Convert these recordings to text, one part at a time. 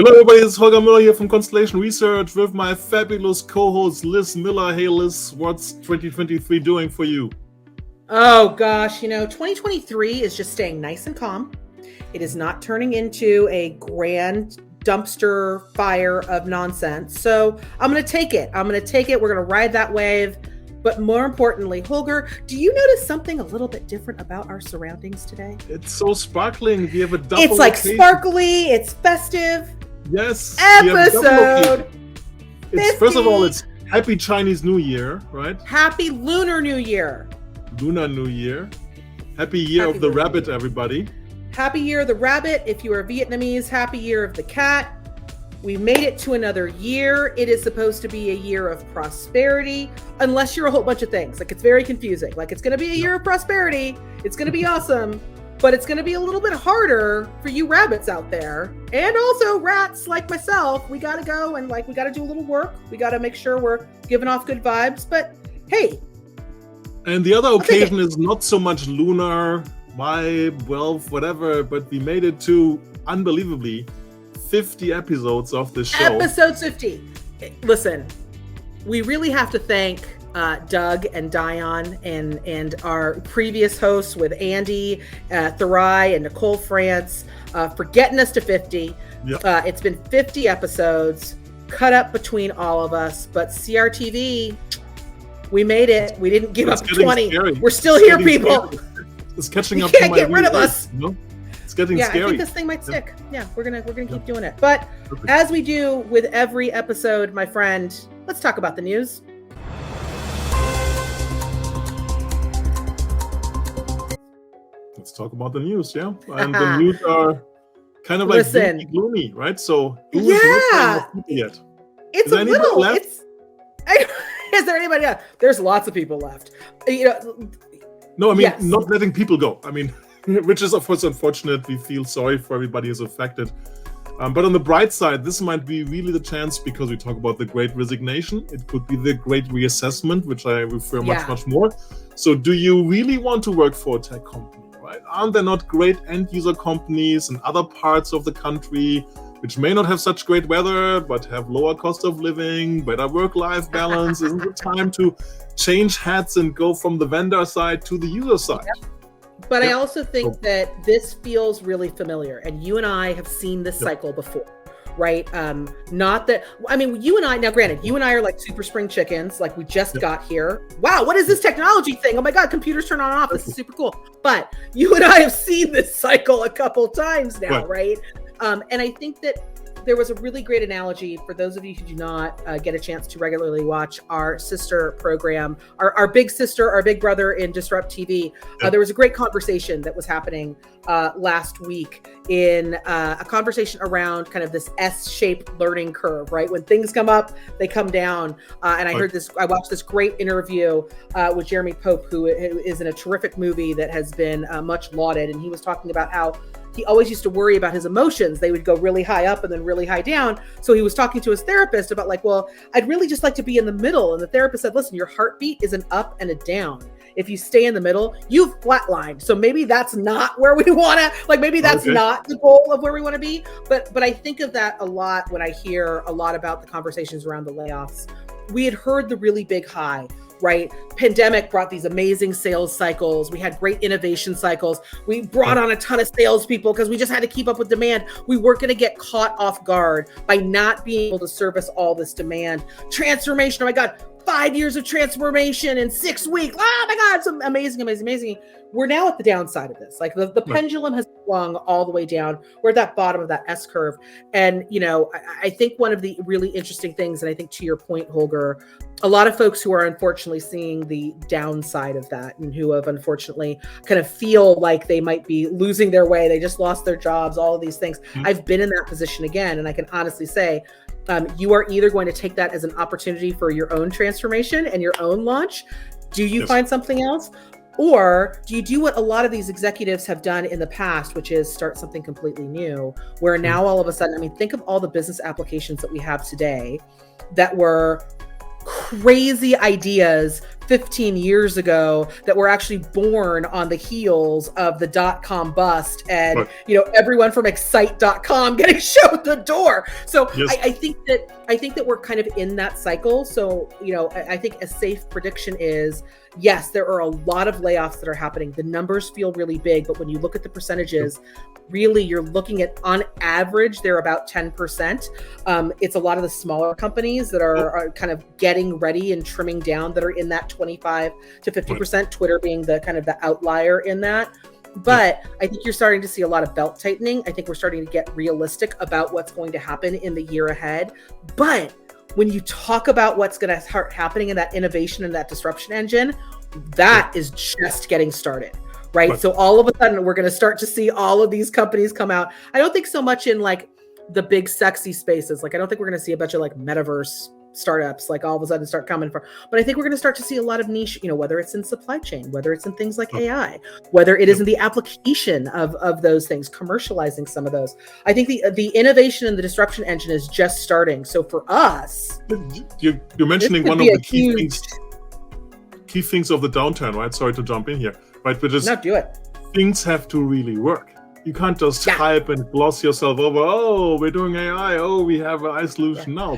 Hello everybody, it's Holger Mueller here from Constellation Research with my fabulous co-host Liz Miller. Hey Liz, what's 2023 doing for you? Oh gosh, 2023 is just staying nice and calm. It is not turning into a grand dumpster fire of nonsense. So I'm going to take it. We're going to ride that wave. But more importantly, Holger, do you notice something a little bit different about our surroundings today? It's so sparkling. We have a double It's like occasion. Sparkly. It's festive. Yes. Episode 50. First of all, it's Happy Chinese New Year, right? Happy Lunar New Year. Lunar New Year. Happy Year of the Rabbit, everybody. Happy Year of the Rabbit. If you are Vietnamese, Happy Year of the Cat. We made it to another year. It is supposed to be a year of prosperity, unless you're a whole bunch of things. Like, it's very confusing. Like, it's going to be a year of prosperity. It's going to be awesome, but it's going to be a little bit harder for you rabbits out there. And also rats like myself. We got to go and we got to do a little work. We got to make sure we're giving off good vibes, but hey. And the other occasion is not so much lunar, vibe, wealth, whatever, but we made it to, unbelievably, 50 episodes of the show. Episode 50. Listen, we really have to thank Doug and Dion and our previous hosts with Andy Thurai and Nicole France for getting us to 50. Yep. It's been 50 episodes cut up between all of us, but CRTV, we made it. We didn't give up 20. Scary. We're still here, people. Scary. It's catching up. You can't get rid of us. No? It's getting scary. I think this thing might stick. Yeah, we're gonna keep doing it. But as we do with every episode, my friend, let's talk about the news. Let's talk about the news, yeah. And the news are kind of like gloomy, right? So who is not yet? It's a little. Left? Is there anybody else? There's lots of people left. No, I mean not letting people go. I mean. Which is, of course, unfortunate. We feel sorry for everybody who's affected. But on the bright side, this might be really the chance, because we talk about the great resignation. It could be the great reassessment, which I refer much more. So do you really want to work for a tech company, right? Aren't there not great end user companies in other parts of the country which may not have such great weather, but have lower cost of living, better work-life balance? Isn't it time to change hats and go from the vendor side to the user side? Yep. But I also think that this feels really familiar, and you and I have seen this cycle before, right? Not that, I mean, you and I, now granted, you and I are like super spring chickens, like we just got here. Wow, what is this technology thing? Oh my God, computers turn on and off. This is super cool. But you and I have seen this cycle a couple times now, right? And I think that there was a really great analogy for those of you who do not get a chance to regularly watch our sister program, our big sister, our big brother in Disrupt TV. There was a great conversation that was happening last week in a conversation around kind of this S-shaped learning curve, right? When things come up, they come down. And I watched this great interview with Jeremy Pope, who is in a terrific movie that has been much lauded. And he was talking about how he always used to worry about his emotions. They would go really high up and then really high down. So he was talking to his therapist about I'd really just like to be in the middle. And the therapist said, listen, your heartbeat is an up and a down. If you stay in the middle, you've flatlined. So maybe that's not where we want to, maybe that's not the goal of where we want to be. But I think of that a lot when I hear a lot about the conversations around the layoffs. We had heard the really big high, right? Pandemic brought these amazing sales cycles. We had great innovation cycles. We brought on a ton of salespeople because we just had to keep up with demand. We weren't going to get caught off guard by not being able to service all this demand. Transformation, oh my God, 5 years of transformation in 6 weeks. Oh my God, it's amazing. We're now at the downside of this. Like the pendulum has swung all the way down. We're at that bottom of that S curve. And, I think one of the really interesting things, and I think to your point, Holger, a lot of folks who are unfortunately seeing the downside of that and who have unfortunately kind of feel like they might be losing their way. They just lost their jobs, all of these things. I've been in that position again. And I can honestly say, you are either going to take that as an opportunity for your own transformation and your own launch. Do you find something else? Or do you do what a lot of these executives have done in the past, which is start something completely new, where now all of a sudden, think of all the business applications that we have today that were crazy ideas 15 years ago that were actually born on the heels of the .com bust and everyone from Excite.com getting showed the door. So yes. I think that we're kind of in that cycle. So I think a safe prediction is, yes, there are a lot of layoffs that are happening. The numbers feel really big, but when you look at the percentages, really you're looking at, on average, they're about 10%. It's a lot of the smaller companies that are kind of getting ready and trimming down that are in that 25 to 50%, Twitter being the kind of the outlier in that. But I think you're starting to see a lot of belt tightening. I think we're starting to get realistic about what's going to happen in the year ahead. But when you talk about what's going to start happening in that innovation and that disruption engine, that is just getting started, right? So all of a sudden, we're going to start to see all of these companies come out. I don't think so much in like the big sexy spaces. Like, I don't think we're going to see a bunch of like metaverse startups like all of a sudden start coming from, but I think we're going to start to see a lot of niche, whether it's in supply chain, whether it's in things like AI, whether it is in the application of those things, commercializing some of those. I think the innovation and the disruption engine is just starting. So for us, you're mentioning one of the key things of the downturn, right? Sorry to jump in here, right? But just do it. Things have to really work. You can't just hype and gloss yourself over. Oh, we're doing AI. Oh, we have an AI solution now.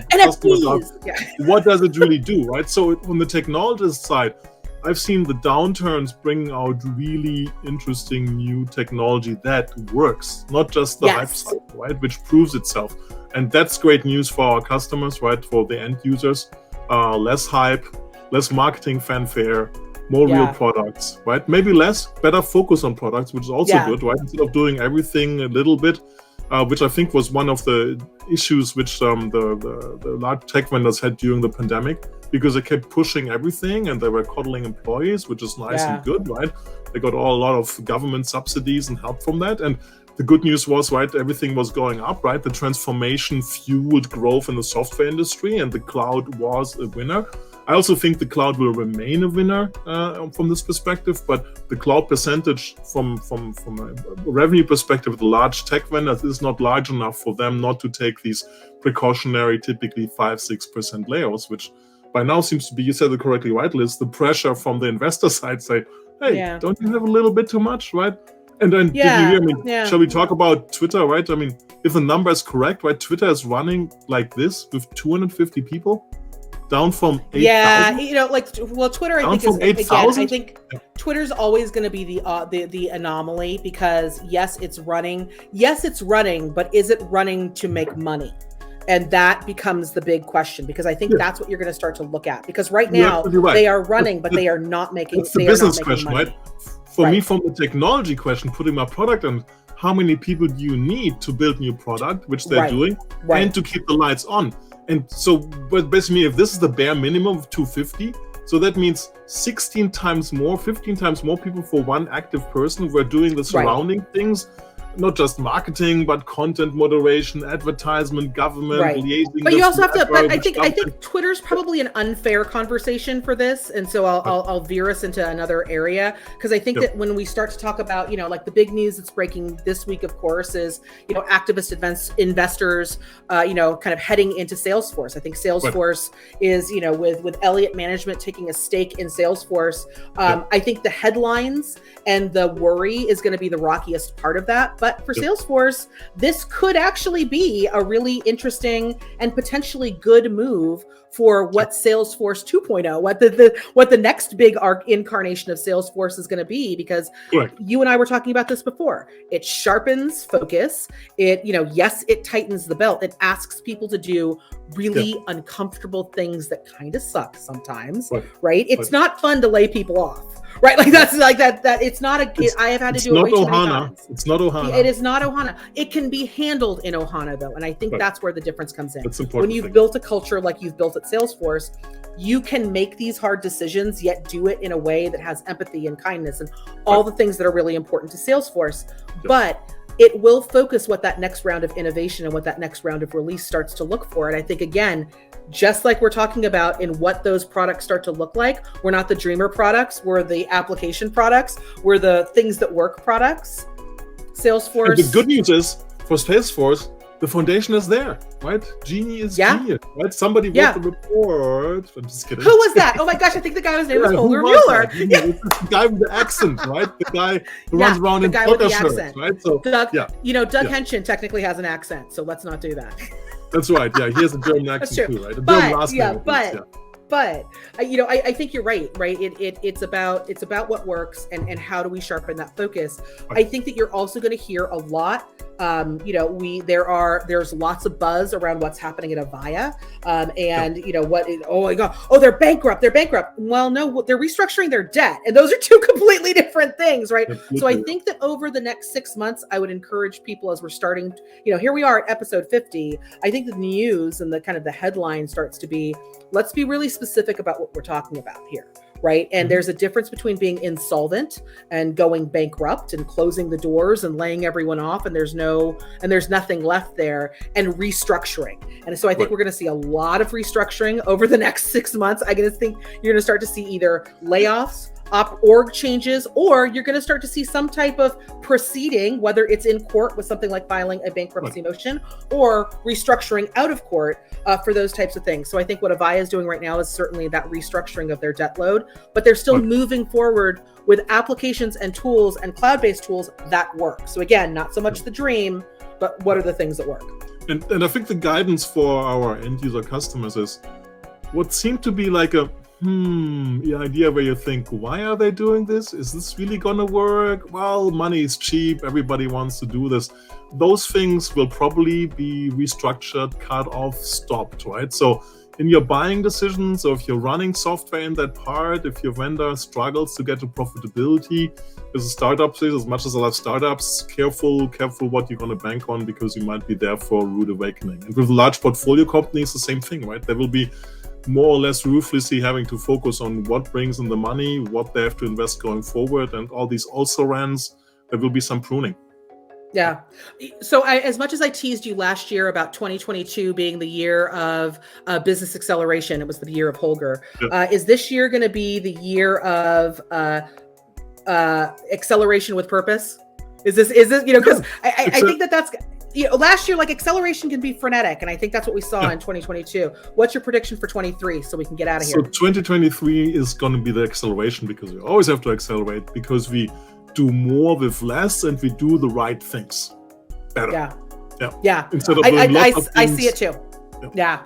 What does it really do, right? So on the technologist side, I've seen the downturns bringing out really interesting new technology that works, not just the hype cycle, right? Which proves itself. And that's great news for our customers, right? For the end users. Less hype, less marketing fanfare, more real products, right? Maybe better focus on products, which is also good, right? Instead of doing everything a little bit, which I think was one of the issues which the large tech vendors had during the pandemic, because they kept pushing everything and they were coddling employees, which is nice and good, right? They got a lot of government subsidies and help from that. And the good news was, right, everything was going up, right? The transformation fueled growth in the software industry and the cloud was a winner. I also think the cloud will remain a winner from this perspective, but the cloud percentage from a revenue perspective, the large tech vendors is not large enough for them not to take these precautionary, typically 5-6% layoffs, which by now seems to be, you said it correctly, right, Liz, the pressure from the investor side say, hey, don't you have a little bit too much, right? And then did you hear, shall we talk about Twitter, right? I mean, if the number is correct, right, Twitter is running like this with 250 people. Down from 8,000? Twitter, I think, is, again, I think Twitter's always going to be the anomaly because, yes, it's running, but is it running to make money? And that becomes the big question, because I think that's what you're going to start to look at. Because right now, they are running, but they are not making money. It's the business question, right? For me, from the technology question, putting my product on, how many people do you need to build new product, which they're doing, and to keep the lights on? And so, but basically, if this is the bare minimum of 250, so that means 15 times more people for one active person who are doing the surrounding things, not just marketing, but content moderation, advertisement, government, liaising. But you also have to. But I think Twitter's probably an unfair conversation for this, and so I'll veer us into another area, because I think that when we start to talk about, like the big news that's breaking this week, of course, is activist investors, kind of heading into Salesforce. I think Salesforce is with Elliott Management taking a stake in Salesforce. I think the headlines and the worry is going to be the rockiest part of that. But for Salesforce, this could actually be a really interesting and potentially good move for what Salesforce 2.0, what the next big incarnation of Salesforce is going to be, because you and I were talking about this before. It sharpens focus. It, it tightens the belt. It asks people to do really uncomfortable things that kind of suck sometimes, right? It's not fun to lay people off. Right, like that's like that. It's not I have had to do it way too many times. It's not Ohana. It is not Ohana. It can be handled in Ohana though, and I think that's where the difference comes in. That's important. When you've built a culture like you've built at Salesforce, you can make these hard decisions yet do it in a way that has empathy and kindness and all the things that are really important to Salesforce. But it will focus what that next round of innovation and what that next round of release starts to look for. And I think, again, just like we're talking about in what those products start to look like, we're not the dreamer products, we're the application products, we're the things that work products. Salesforce. And the good news is, for Salesforce, the foundation is there, right? Genie is genius, right? Somebody wrote the report. I'm just kidding. Who was that? Oh my gosh, I think the guy's name was Holger Mueller. It's the guy with the accent, right? The guy who runs around in poker shirts, right? So, Doug Henschen technically has an accent, so let's not do that. That's right. Yeah, he has a German accent too, right? But I think you're right. It's about what works and how do we sharpen that focus. Right. I think that you're also going to hear a lot. There's lots of buzz around what's happening at Avaya, oh my God, they're bankrupt. Well, no, they're restructuring their debt, and those are two completely different things, right? Completely. So I think that over the next 6 months, I would encourage people as we're starting. Here we are at episode 50. I think the news and the kind of the headline starts to be, let's be really specific about what we're talking about here. Right. And there's a difference between being insolvent and going bankrupt and closing the doors and laying everyone off. And there's nothing left there, and restructuring. And so I think we're going to see a lot of restructuring over the next 6 months. I think you're going to start to see either layoffs, org changes, or you're going to start to see some type of proceeding, whether it's in court with something like filing a bankruptcy motion or restructuring out of court for those types of things. So I think what Avaya is doing right now is certainly that restructuring of their debt load, but they're still moving forward with applications and tools and cloud-based tools that work. So again, not so much the dream, but what are the things that work? And I think the guidance for our end user customers is what seemed to be like the idea where you think, why are they doing this? Is this really gonna work? Well, money is cheap. Everybody wants to do this. Those things will probably be restructured, cut off, stopped, right? So in your buying decisions, or if you're running software in that part, if your vendor struggles to get to profitability, as a startup says, as much as I love startups, careful what you're gonna bank on, because you might be there for a rude awakening. And with large portfolio companies, the same thing, right? There will be more or less ruthlessly having to focus on what brings in the money, what they have to invest going forward, and all these also-rans, there will be some pruning. Yeah. So as much as I teased you last year about 2022 being the year of business acceleration, it was the year of Holger. Is this year going to be the year of acceleration with purpose? Is this because I think that's last year, like, acceleration can be frenetic, and I think that's what we saw in 2022. What's your prediction for 23 so we can get out of here? So 2023 is going to be the acceleration, because we always have to accelerate, because we do more with less and we do the right things better. Yeah. Instead of doing lots of things. I see it too. Yeah.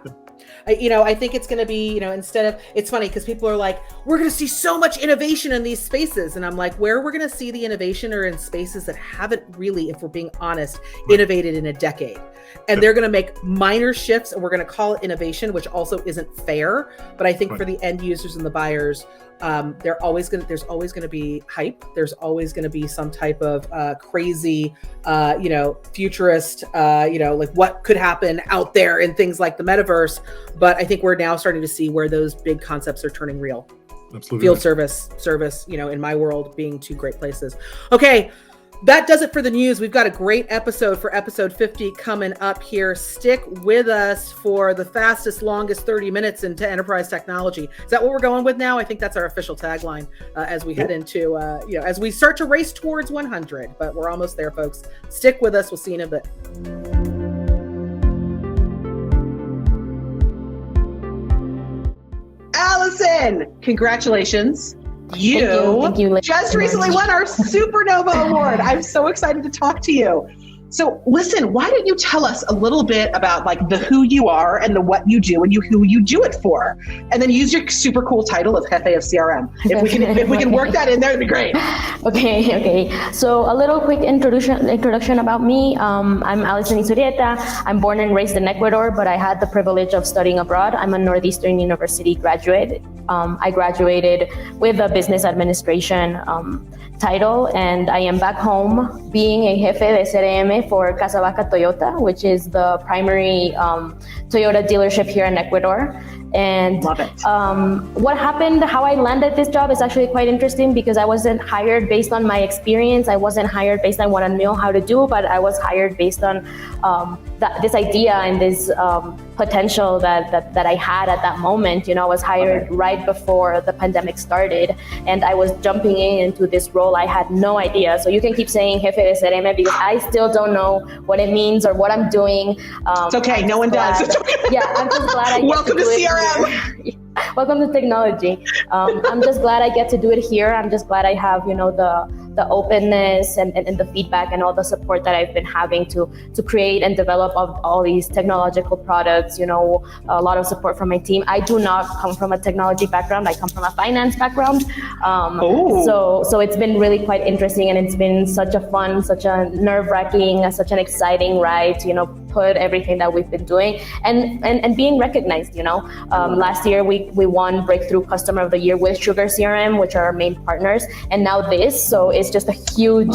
I think it's going to be, instead of, it's funny because people are like, we're going to see so much innovation in these spaces. And I'm like, where we're going to see the innovation are in spaces that haven't really, if we're being honest, innovated in a decade. And they're going to make minor shifts, and we're going to call it innovation, which also isn't fair. But I think for the end users and the buyers, there's always going to be hype. There's always going to be some type of crazy, futurist, like what could happen out there in things like the metaverse. But I think we're now starting to see where those big concepts are turning real. Absolutely. Field service, in my world being two great places. Okay. That does it for the news. We've got a great episode for episode 50 coming up here. Stick with us for the fastest, longest 30 minutes into enterprise technology. Is that what we're going with now? I think that's our official tagline as we head into, as we start to race towards 100. But we're almost there, folks. Stick with us. We'll see you in a bit. Alison, congratulations. You just recently won our SuperNova Award. I'm so excited to talk to you. So listen, why don't you tell us a little bit about like the who you are and the what you do and who you do it for, and then use your super cool title of Jefe of CRM. If we can work that in there, it'd be great. Okay. So a little quick introduction about me. I'm Alison Izurieta. I'm born and raised in Ecuador, but I had the privilege of studying abroad. I'm a Northeastern University graduate. I graduated with a business administration title, and I am back home being a Jefe de CRM for Casablanca Toyota, which is the primary Toyota dealership here in Ecuador. And Love it. What happened, how I landed this job is actually quite interesting because I wasn't hired based on my experience. I wasn't hired based on what I knew how to do, but I was hired based on this idea and this potential that I had at that moment. You know, I was hired right before the pandemic started, and I was jumping into this role. I had no idea. So you can keep saying Jefe de CRM because I still don't know what it means or what I'm doing. It's okay. No one does. Yeah, I'm just glad I get Welcome to CRM. Welcome to technology. I'm just glad I get to do it here. I'm just glad I have, you know, the openness and the feedback and all the support that I've been having to create and develop all these technological products, you know, a lot of support from my team. I do not come from a technology background. I come from a finance background. So it's been really quite interesting, and it's been such a nerve-wracking, such an exciting ride, you know, put everything that we've been doing and being recognized, you know. Last year we won Breakthrough Customer of the Year with Sugar CRM, which are our main partners, and now this. So it's just a huge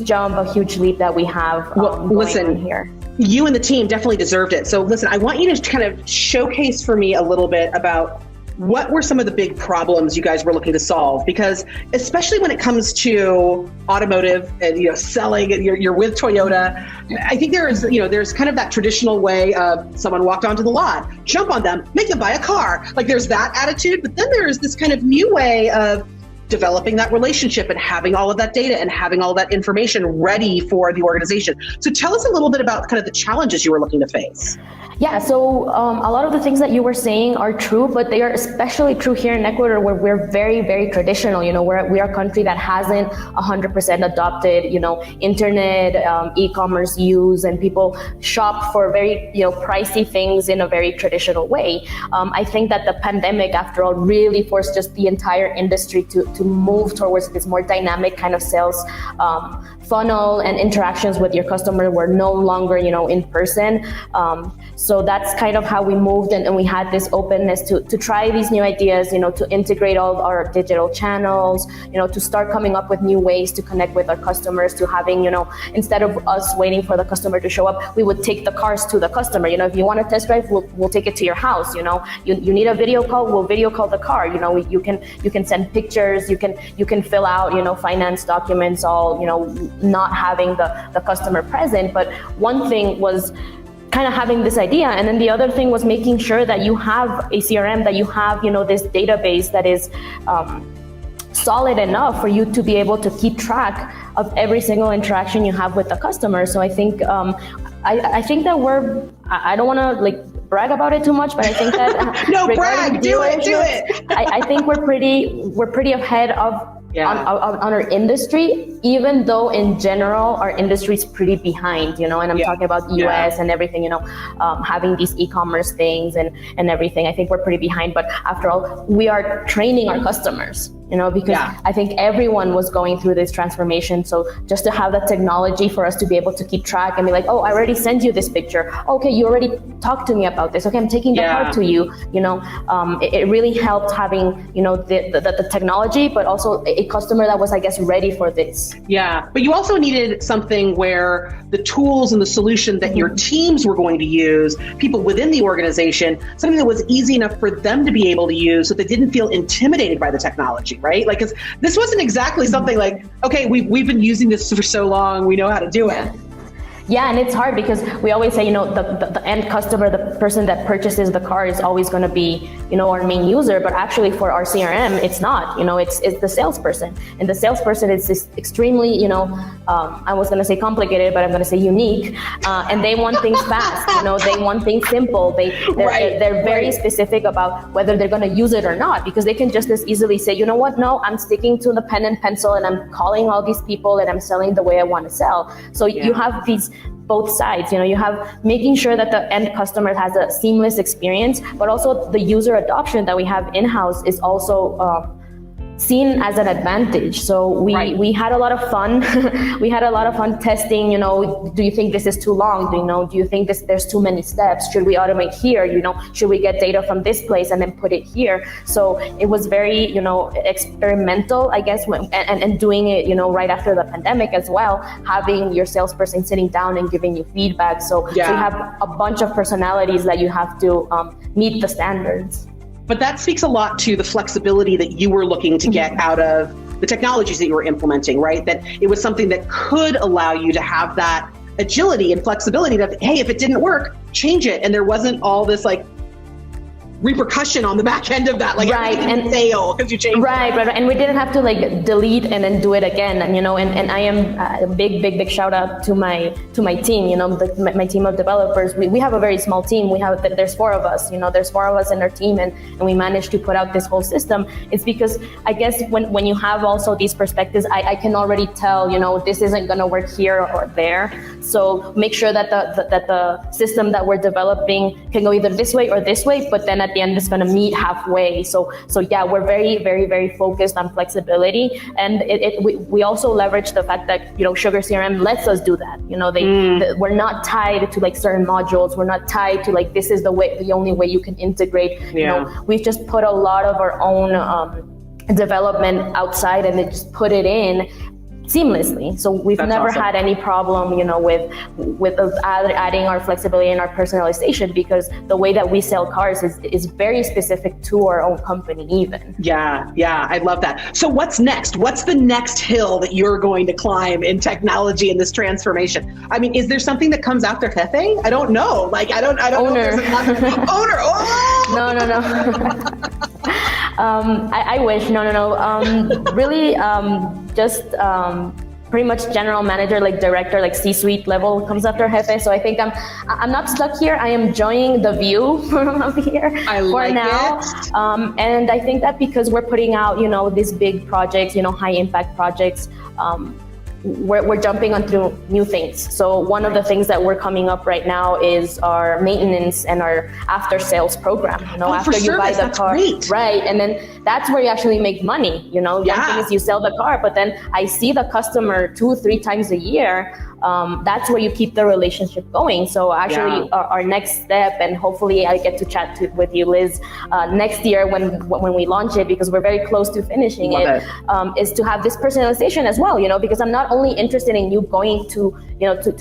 jump, a huge leap that we have listen here. You and the team definitely deserved it. So listen, I want you to kind of showcase for me a little bit about what were some of the big problems you guys were looking to solve? Because especially when it comes to automotive and, you know, selling, and you're with Toyota, I think there's kind of that traditional way of someone walked onto the lot, jump on them, make them buy a car. Like there's that attitude, but then there's this kind of new way of developing that relationship and having all of that data and having all that information ready for the organization. So tell us a little bit about kind of the challenges you were looking to face. Yeah, so a lot of the things that you were saying are true, but they are especially true here in Ecuador, where we're very, very traditional. You know, we are a country that hasn't 100% adopted, you know, internet, e-commerce use, and people shop for very, you know, pricey things in a very traditional way. I think that the pandemic, after all, really forced just the entire industry to move towards this more dynamic kind of sales funnel, and interactions with your customer were no longer, you know, in person. So that's kind of how we moved, and we had this openness to try these new ideas, you know, to integrate all our digital channels, you know, to start coming up with new ways to connect with our customers, to having, you know, instead of us waiting for the customer to show up, we would take the cars to the customer. You know, if you want to test drive, we'll take it to your house. You know, you need a video call, we'll video call the car. You know, you can send pictures, you can fill out, you know, finance documents, all, you know, not having the customer present. But one thing was kind of having this idea, and then the other thing was making sure that you have a CRM, that you have, you know, this database that is solid enough for you to be able to keep track of every single interaction you have with the customer. So I think I think that I don't want to like brag about it too much, but I think that no brag, do it. I think we're pretty ahead of on our industry, even though in general our industry is pretty behind, you know, and I'm talking about US and everything, you know, having these e-commerce things and everything. I think we're pretty behind, but after all, we are training our customers, you know, because I think everyone was going through this transformation. So just to have the technology for us to be able to keep track and be like, oh, I already sent you this picture. Okay, you already talked to me about this. Okay, I'm taking the card to you. You know, it really helped having, you know, the technology, but also a customer that was, I guess, ready for this. Yeah, but you also needed something where the tools and the solution that your teams were going to use, people within the organization, something that was easy enough for them to be able to use so they didn't feel intimidated by the technology, right? Like, 'cause this wasn't exactly something like, okay, we've been using this for so long, we know how to do it. Yeah, and it's hard because we always say, you know, the end customer, the person that purchases the car is always going to be, you know, our main user. But actually for our CRM, it's not, you know, it's the salesperson. And the salesperson is this extremely, you know, I was going to say complicated, but I'm going to say unique. And they want things fast, you know, they want things simple. They're very specific about whether they're going to use it or not, because they can just as easily say, you know what, no, I'm sticking to the pen and pencil and I'm calling all these people and I'm selling the way I want to sell. So you have these both sides, you know, you have making sure that the end customer has a seamless experience, but also the user adoption that we have in-house is also seen as an advantage. So we had a lot of fun. We had a lot of fun testing, do you think this is too long? Do you think there's too many steps? Should we automate here? Should we get data from this place and then put it here? So it was very, experimental, I guess, and doing it, right after the pandemic as well, having your salesperson sitting down and giving you feedback. So you have a bunch of personalities that you have to meet the standards. But that speaks a lot to the flexibility that you were looking to get out of the technologies that you were implementing, right? That it was something that could allow you to have that agility and flexibility that, hey, if it didn't work, change it. And there wasn't all this repercussion on the back end of that, and fail because you changed right, and we didn't have to delete and then do it again, and I am a big shout out to my team, my team of developers. We have a very small team. There's 4 of us, there's 4 of us in our team, and we managed to put out this whole system. It's because I guess when you have also these perspectives, I can already tell, this isn't going to work here or there. So make sure that the system that we're developing can go either this way or this way, but then at the end it's going to meet halfway. So yeah, we're very, very, very focused on flexibility, and we also leverage the fact that Sugar CRM lets us do that. We're not tied to certain modules. We're not tied to this is the only way you can integrate. We've just put a lot of our own development outside and then just put it in seamlessly. So we've never had any problem, with adding our flexibility and our personalization, because the way that we sell cars is very specific to our own company even. Yeah, I love that. So what's next? What's the next hill that you're going to climb in technology in this transformation? I mean, is there something that comes after Jefe? I don't know. I don't Owner. know if there's another owner. Oh! No. I wish. No. Really, just pretty much general manager, director, C-suite level comes after Jefe. So I think I'm not stuck here. I am enjoying the view from here for now. And I think that because we're putting out, these big projects, high impact projects, we're jumping onto new things. So one of the things that we're coming up right now is our maintenance and our after sales program. After you buy the car, right? And then that's where you actually make money. One thing is you sell the car, but then I see the customer 2-3 times a year. That's where you keep the relationship going. So actually our next step, and hopefully I get to chat with you, Liz, next year when we launch it, because we're very close to finishing it, is to have this personalization as well, because I'm not only interested in you going to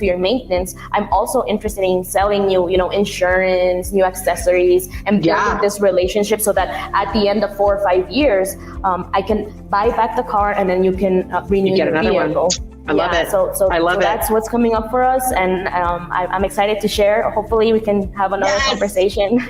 your maintenance, I'm also interested in selling you, insurance, new accessories, and building this relationship so that at the end of 4 or 5 years, I can buy back the car and then you can renew your vehicle. I love it. So that's what's coming up for us, and I'm excited to share. Hopefully we can have another conversation.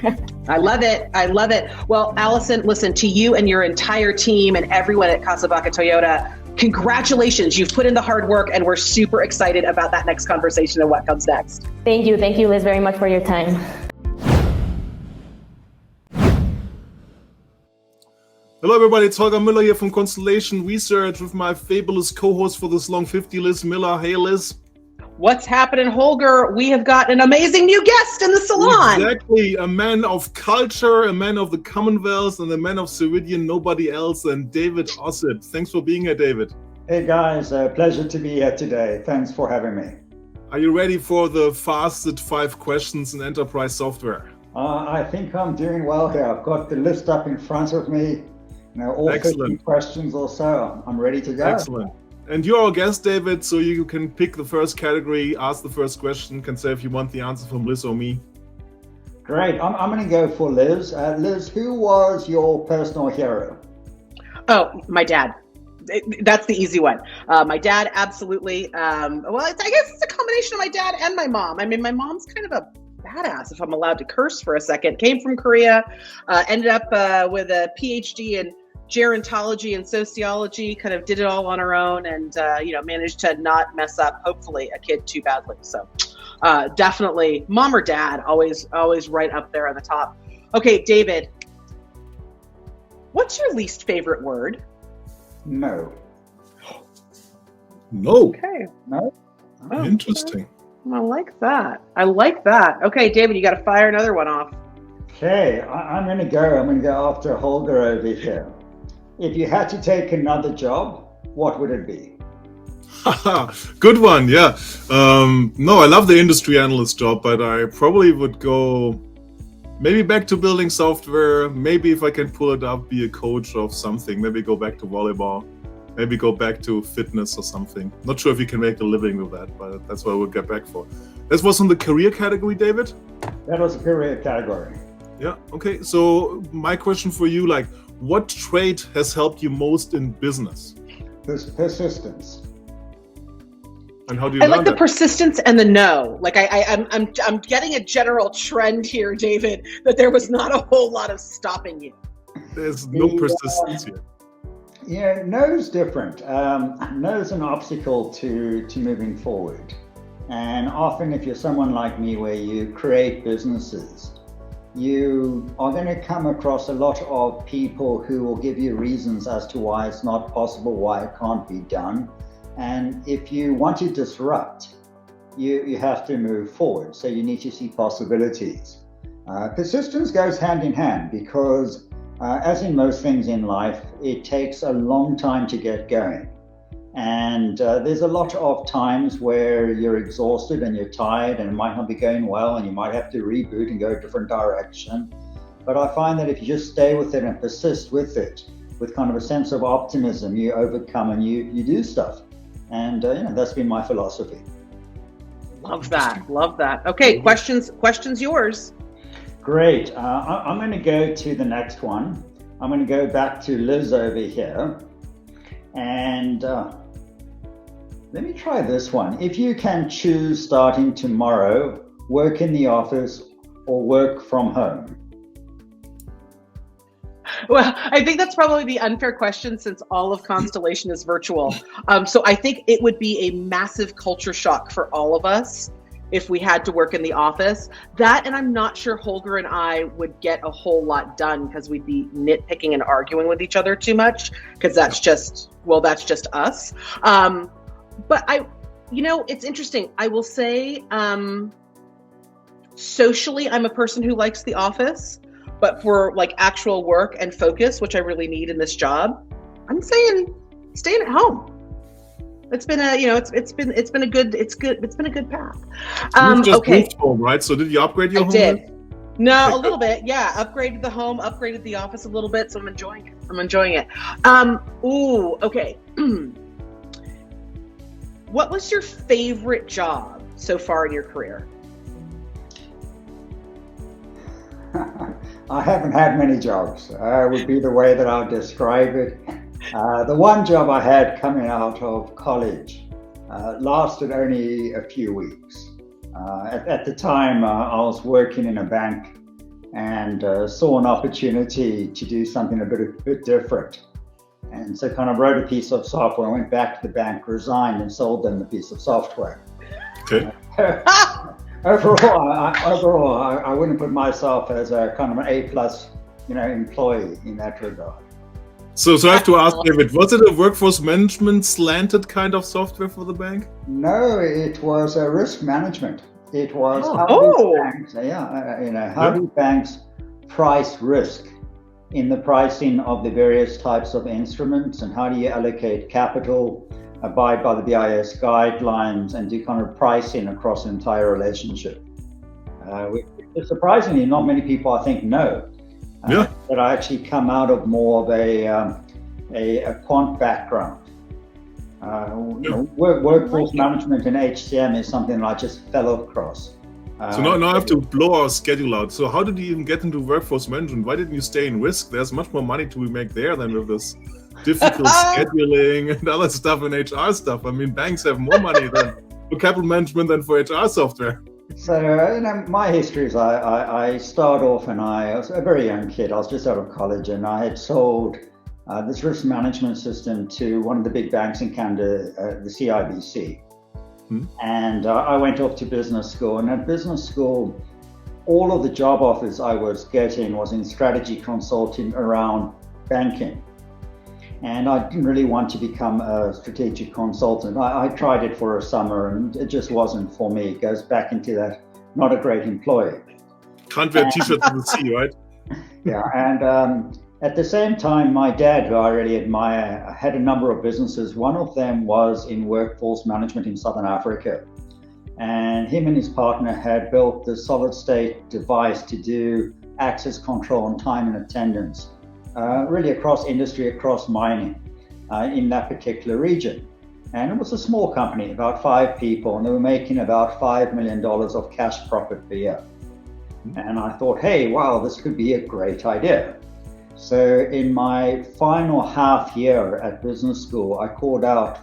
I love it. Well, Alison, listen, to you and your entire team and everyone at Casablanca Toyota, congratulations. You've put in the hard work, and we're super excited about that next conversation and what comes next. Thank you, Liz, very much for your time. Hello everybody, it's Holger Mueller here from Constellation Research with my fabulous co-host for this long 50, Liz Miller. Hey Liz. What's happening, Holger? We have got an amazing new guest in the salon. Exactly, a man of culture, a man of the Commonwealth, and a man of Ceridian, nobody else than David Ossip. Thanks for being here, David. Hey guys, pleasure to be here today. Thanks for having me. Are you ready for the fastest 5 questions in enterprise software? I think I'm doing well here. I've got the list up in front of me. All 50 questions or so. I'm ready to go. Excellent. And you're our guest, David, so you can pick the first category, ask the first question, can say if you want the answer from Liz or me. Great. I'm going to go for Liz. Liz, who was your personal hero? Oh, my dad. That's the easy one. My dad, absolutely. I guess it's a combination of my dad and my mom. I mean, my mom's kind of a badass, if I'm allowed to curse for a second. Came from Korea, ended up with a PhD in gerontology and sociology, kind of did it all on her own, and managed to not mess up, hopefully, a kid too badly. So definitely mom or dad, always right up there on the top. Okay, David, what's your least favorite word? No. No. Okay. No. Oh, interesting. I like that. Okay, David, you got to fire another one off. Okay, I'm going to go after Holger over here. if you had to take another job, what would it be? Good one, yeah. No, I love the industry analyst job, but I probably would go maybe back to building software. Maybe if I can pull it up, be a coach of something. Maybe go back to volleyball. Maybe go back to fitness or something. Not sure if you can make a living with that, but that's what I would get back for. This was in the career category, David? That was a career category. Yeah, okay. So my question for you, like, what trait has helped you most in business? Persistence. And how do you I like the that? persistence and the no. Like I'm getting a general trend here, David, that there was not a whole lot of stopping you. There's no persistence here. Yeah, no's different. No's an obstacle to moving forward. And often if you're someone like me where you create businesses, you are going to come across a lot of people who will give you reasons as to why it's not possible, why it can't be done. And if you want to disrupt, you have to move forward. So you need to see possibilities. Persistence goes hand in hand because as in most things in life, it takes a long time to get going. And there's a lot of times where you're exhausted and you're tired and it might not be going well and you might have to reboot and go a different direction. But I find that if you just stay with it and persist with it, with kind of a sense of optimism, you overcome and you do stuff. And that's been my philosophy. Love that. Love that. Okay, questions yours. Great. I'm going to go to the next one. I'm going to go back to Liz over here. And let me try this one. If you can choose starting tomorrow, work in the office or work from home? Well, I think that's probably the unfair question since all of Constellation is virtual. So I think it would be a massive culture shock for all of us if we had to work in the office. That, and I'm not sure Holger and I would get a whole lot done because we'd be nitpicking and arguing with each other too much because that's just us. But it's interesting. I will say, socially, I'm a person who likes the office. But for like actual work and focus, which I really need in this job, I'm saying staying at home. It's been a good path. You just moved home, right? So did you upgrade your home? I did. No, a little bit. Yeah, upgraded the home, upgraded the office a little bit. So I'm enjoying it. Okay. What was your favorite job so far in your career? I haven't had many jobs, would be the way that I would describe it. The one job I had coming out of college lasted only a few weeks. At the time, I was working in a bank and saw an opportunity to do something a bit different. And so kind of wrote a piece of software, went back to the bank, resigned and sold them the piece of software. Okay. Overall, I wouldn't put myself as a kind of an A+ employee in that regard. So I have to ask, David, was it a workforce management slanted kind of software for the bank? No, it was a risk management. It was how do banks price risk in the pricing of the various types of instruments, and how do you allocate capital, abide by the BIS guidelines, and do kind of pricing across the entire relationship. Surprisingly, not many people, I think, know that I actually come out of more of a quant background. Workforce management and HCM is something I just fell across. So now I have to blow our schedule out. So how did you even get into workforce management? Why didn't you stay in risk? There's much more money to be made there than with this difficult scheduling and other stuff and HR stuff. I mean, banks have more money for capital management than for HR software. So, my history is I start off and I was a very young kid. I was just out of college and I had sold this risk management system to one of the big banks in Canada, the CIBC. And I went off to business school, and at business school, all of the job offers I was getting was in strategy consulting around banking. And I didn't really want to become a strategic consultant. I tried it for a summer and it just wasn't for me. It goes back into that, not a great employee. Can't wear t-shirts in the sea, right? Yeah, and At the same time, my dad, who I really admire, had a number of businesses. One of them was in workforce management in Southern Africa. And him and his partner had built the solid state device to do access control and time and attendance, really across industry, across mining in that particular region. And it was a small company, about 5 people, and they were making about $5 million of cash profit per year. And I thought, hey, wow, this could be a great idea. So in my final half year at business school, I called out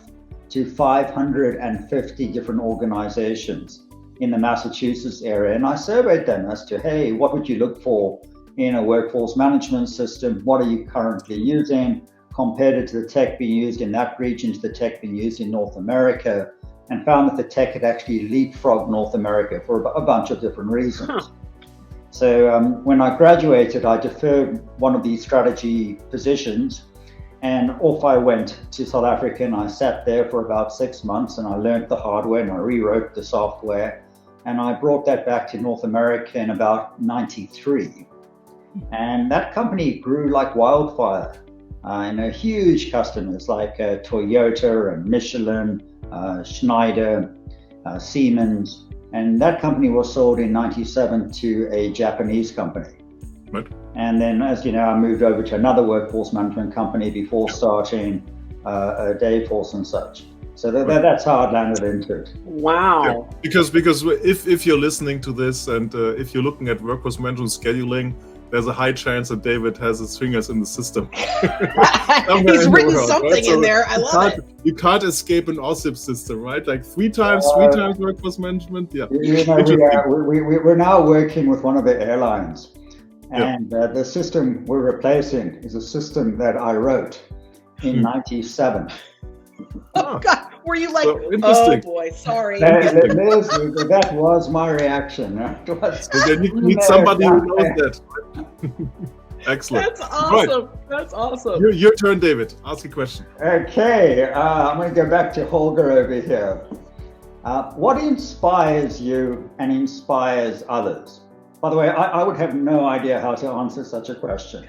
to 550 different organizations in the Massachusetts area. And I surveyed them as to, hey, what would you look for in a workforce management system? What are you currently using? Compared it to the tech being used in that region to the tech being used in North America, and found that the tech had actually leapfrogged North America for a bunch of different reasons. So when I graduated, I deferred one of these strategy positions, and off I went to South Africa, and I sat there for about 6 months, and I learned the hardware and I rewrote the software, and I brought that back to North America in about 93. And that company grew like wildfire. Huge customers like Toyota and Michelin, Schneider, Siemens. And that company was sold in 97 to a Japanese company. Right. And then, as you know, I moved over to another workforce management company before starting Dayforce and such. So that's how I landed into it. Wow. Yeah, because if you're listening to this and if you're looking at workforce management scheduling, there's a high chance that David has his fingers in the system. He's written something right? So in there. I love it. You can't escape an Ossip system, right? Like three times workforce management. Yeah. We're now working with one of the airlines, and the system we're replacing is a system that I wrote in 97. Oh God, were you like, oh boy, sorry. That was my reaction. You need somebody who knows that. Excellent. That's awesome. Right. That's awesome. Your turn, David. Ask a question. Okay, I'm going to go back to Holger over here. What inspires you and inspires others? By the way, I would have no idea how to answer such a question.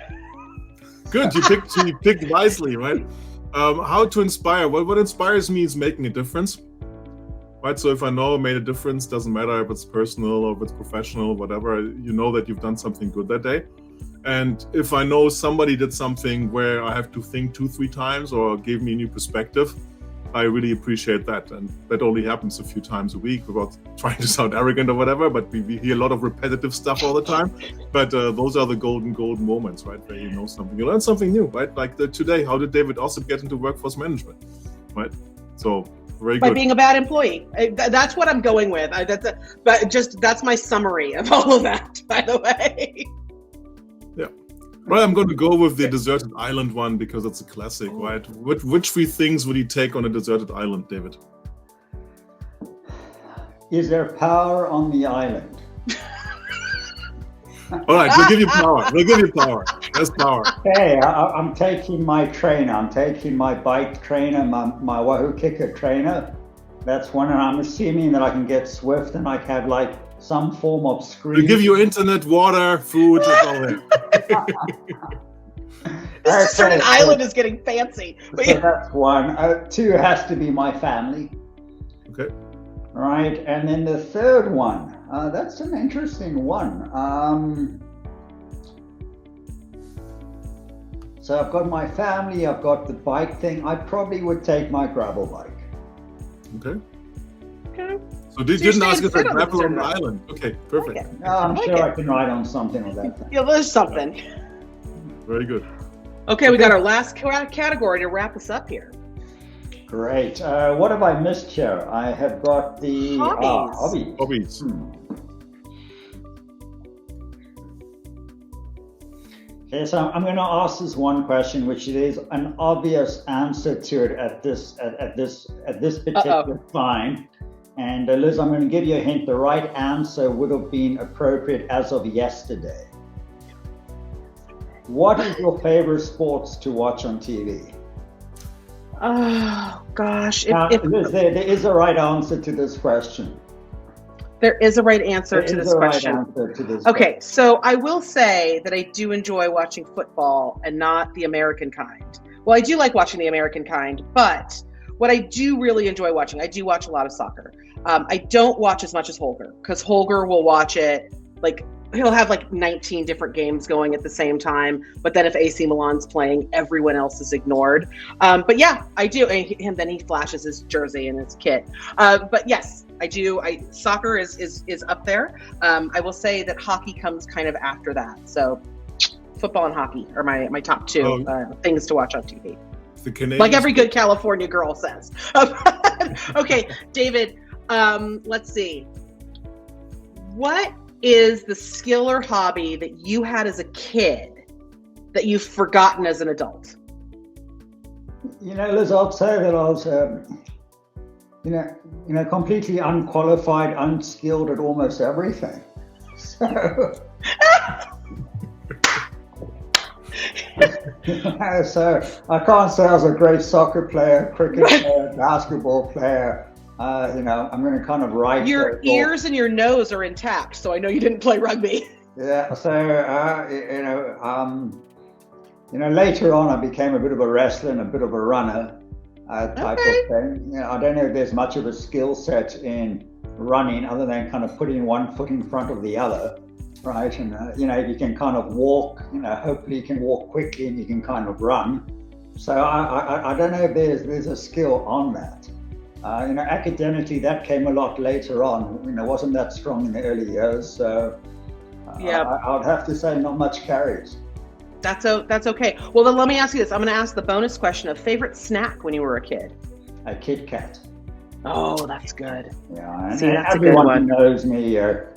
Good, you picked wisely, right? How to inspire? What inspires me is making a difference, right? So if I know I made a difference, doesn't matter if it's personal or if it's professional, whatever, you know that you've done something good that day. And if I know somebody did something where I have to think 2-3 times or gave me a new perspective, I really appreciate that. And that only happens a few times a week without trying to sound arrogant or whatever, but we hear a lot of repetitive stuff all the time. But those are the golden moments, right? Where you know something, you learn something new, right? Like today, how did David Ossip get into workforce management, right? So very good. By being a bad employee. That's what I'm going with. That's my summary of all of that, by the way. Yeah. Well, I'm going to go with the deserted island one because it's a classic, right? Which 3 things would you take on a deserted island, David? Is there power on the island? All right, we'll give you power. There's power. Hey, I'm taking my trainer. I'm taking my bike trainer, my Wahoo Kicker trainer. That's one, and I'm assuming that I can get Swift and I can have like some form of screen. We'll give you internet, water, food, it's all there. This deserted island is getting fancy. But so that's one. 2 has to be my family. Okay. Right, and then the third one, that's an interesting one. So I've got my family, I've got the bike thing. I probably would take my gravel bike. Okay. So you didn't ask us a gravel on the island. Okay, perfect. Okay. No, I'm sure I can ride on something like that. Yeah, there's something. Very good. Okay, we got our last category to wrap us up here. Great. What have I missed here? I have got the hobbies. Okay, so I'm going to ask this one question, which is an obvious answer to it at this particular time. And Liz, I'm going to give you a hint. The right answer would have been appropriate as of yesterday. What is your favorite sports to watch on TV? Oh, gosh. There is a right answer to this question. There is a right answer to this question. Okay, so I will say that I do enjoy watching football and not the American kind. Well, I do like watching the American kind, but what I do really enjoy watching, I do watch a lot of soccer. I don't watch as much as Holger, because Holger will watch it, like, he'll have like 19 different games going at the same time. But then if AC Milan's playing, everyone else is ignored. But yeah, I do. And then he flashes his jersey and his kit. But yes, I do. Soccer is up there. I will say that hockey comes kind of after that. So football and hockey are my top two things to watch on TV. Like every good California girl says. Okay, David, let's see. What is the skill or hobby that you had as a kid that you've forgotten as an adult? You know, Liz, I'll say that I was, completely unqualified, unskilled at almost everything. So, so I can't say I was a great soccer player, cricket player, basketball player. I'm going to kind of write. Your ears and your nose are intact, so I know you didn't play rugby. Yeah. So later on, I became a bit of a wrestler and a bit of a runner type of thing. I don't know if there's much of a skill set in running other than kind of putting one foot in front of the other, right? And if you can kind of walk, hopefully you can walk quickly and you can kind of run. So I don't know if there's a skill on that. Academically, that came a lot later on. Wasn't that strong in the early years. So I would have to say not much carries. That's okay. Well, then let me ask you this. I'm going to ask the bonus question of favorite snack when you were a kid. A Kit Kat. Oh, that's good. Yeah, and that's everyone who knows me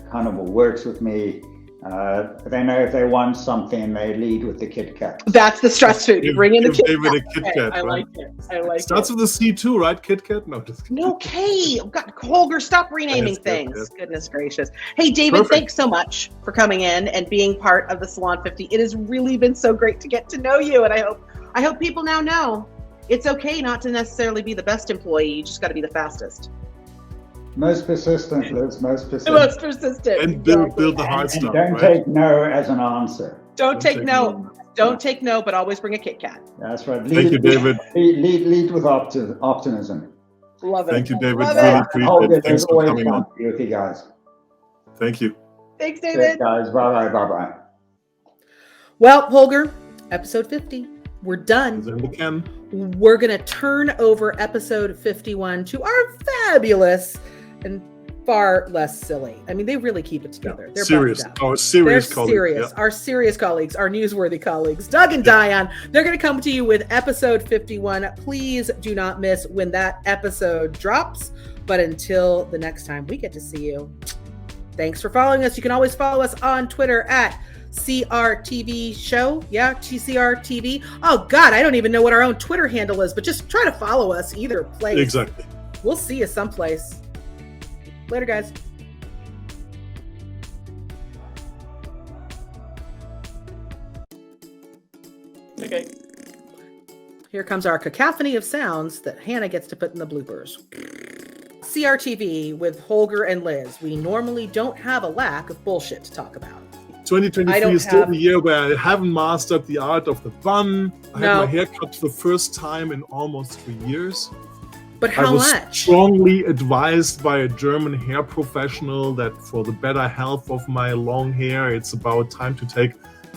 kind of works with me. They know if they want something, they lead with the Kit Kat. That's the stress food. You bring in the Kit Kat. A Kit Kat, I like it. I like it. Starts with a C too, right? Kit Kat? No, just No K. Holger, stop renaming things. Yes. Goodness gracious. Hey, David, thanks so much for coming in and being part of the Salon 50. It has really been so great to get to know you, and I hope people now know it's okay not to necessarily be the best employee. You just got to be the fastest. Most persistent, Liz. Most persistent. Most persistent. And build the hard stuff. Don't take no as an answer. Don't take no. Don't take no, but always bring a Kit Kat. That's right. Thank you, David. Lead with optimism. Love it. Thank you, David. Love really appreciate it. Thanks for coming on. With you guys. Thank you. Thanks, David. Guys, bye. Well, Holger, episode 50. We're done. We're going to turn over episode 51 to our fabulous and far less silly. I mean, they really keep it together. They're serious. Our serious colleagues. Serious. Yeah. Our serious colleagues, our newsworthy colleagues, Doug and Diane. They're going to come to you with episode 51. Please do not miss when that episode drops. But until the next time we get to see you, thanks for following us. You can always follow us on Twitter at CRTV show. Yeah, CRTV. Oh God, I don't even know what our own Twitter handle is, but just try to follow us either place. Exactly. We'll see you someplace. Later, guys. Okay. Here comes our cacophony of sounds that Hannah gets to put in the bloopers. CRTV with Holger and Liz. We normally don't have a lack of bullshit to talk about. 2023 is still the year where I haven't mastered the art of the bun. I had my hair cut for the first time in almost 3 years. But how much? I was strongly advised by a German hair professional that for the better health of my long hair, it's about time to take.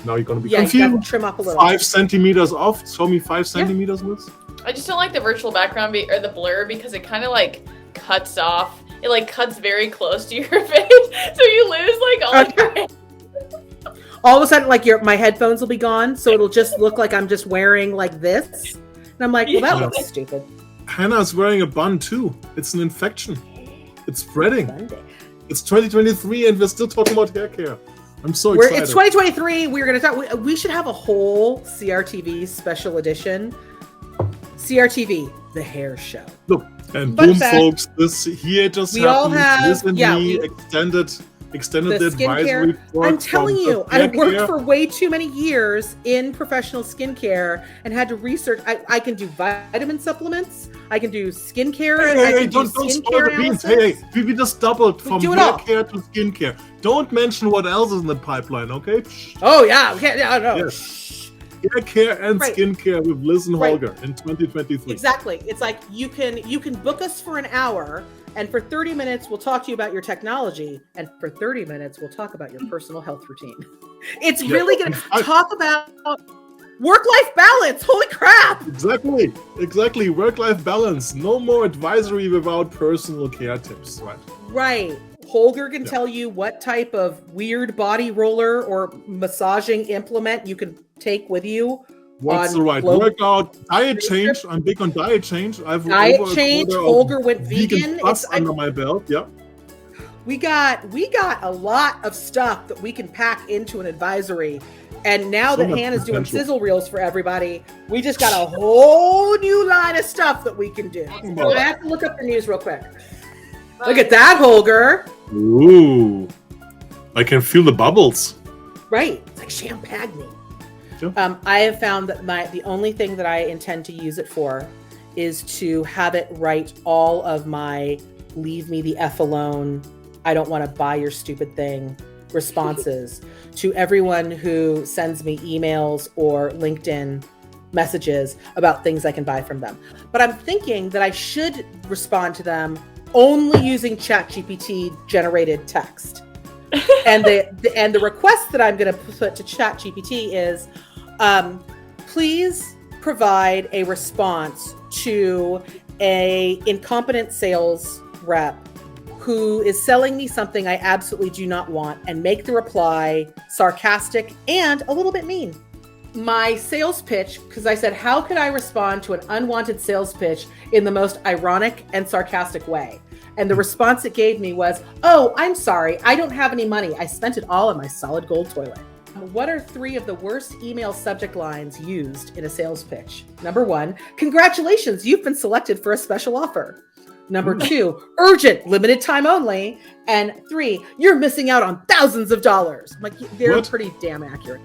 Now you're going to be confused. You gotta trim up a little. 5 centimeters off. Show me 5 centimeters, Liz. I just don't like the virtual background or the blur because it kind of like cuts off. It like cuts very close to your face, so you lose like all of your hair. All of a sudden, like my headphones will be gone, so it'll just look like I'm just wearing like this. And I'm like, well, that looks stupid. Hannah's wearing a bun too. It's an infection. It's spreading. It's 2023 and we're still talking about hair care. I'm so excited. It's 2023. We're going to talk. We should have a whole CRTV special edition. CRTV, the hair show. Look, and boom, folks, this here just we happened. Liz and me extended extended The the advisory skincare. for I'm telling you, I hair worked care. for way too many years in professional skincare and had to research. I can do vitamin supplements. I can do skincare. I Hey, can do don't spoil skincare the beans. analysis. Hey, we just doubled from do it hair all. care to skincare. Don't mention what else is in the pipeline, okay? Psh. Oh yeah, no. Yes. Hair care and Right. skincare with Liz and Right. Holger in 2023. Exactly. It's like you can book us for an hour, and for 30 minutes we'll talk to you about your technology, and for 30 minutes we'll talk about your personal health routine. It's Yeah. really gonna talk about work-life balance. Holy crap! Exactly. Work-life balance. No more advisory without personal care tips, right? Right. Holger can tell you what type of weird body roller or massaging implement you can take with you. What's on the right global workout? Diet research. change. I'm big on diet change. I've Diet over a change. quarter of Holger went vegan. plus It's under my belt. Yeah. we got a lot of stuff that we can pack into an advisory. And now So that much Hannah's doing potential. sizzle reels for everybody, we just got a whole new line of stuff that we can do. So I have to look up the news real quick. Look at that, Holger. Ooh. I can feel the bubbles. Right. It's like champagne. Yeah. I have found that the only thing that I intend to use it for is to have it write all of my leave me the F alone, I don't want to buy your stupid thing responses to everyone who sends me emails or LinkedIn messages about things I can buy from them. But I'm thinking that I should respond to them only using ChatGPT generated text. And the request that I'm going to put to ChatGPT is, please provide a response to a incompetent sales rep who is selling me something I absolutely do not want, and make the reply sarcastic and a little bit mean. My sales pitch, because I said, how could I respond to an unwanted sales pitch in the most ironic and sarcastic way? And the response it gave me was, oh, I'm sorry, I don't have any money. I spent it all on my solid gold toilet. What are 3 of the worst email subject lines used in a sales pitch? Number 1, congratulations, you've been selected for a special offer. Number 2, urgent, limited time only. And 3, you're missing out on thousands of dollars. I'm like, they're What? pretty damn accurate.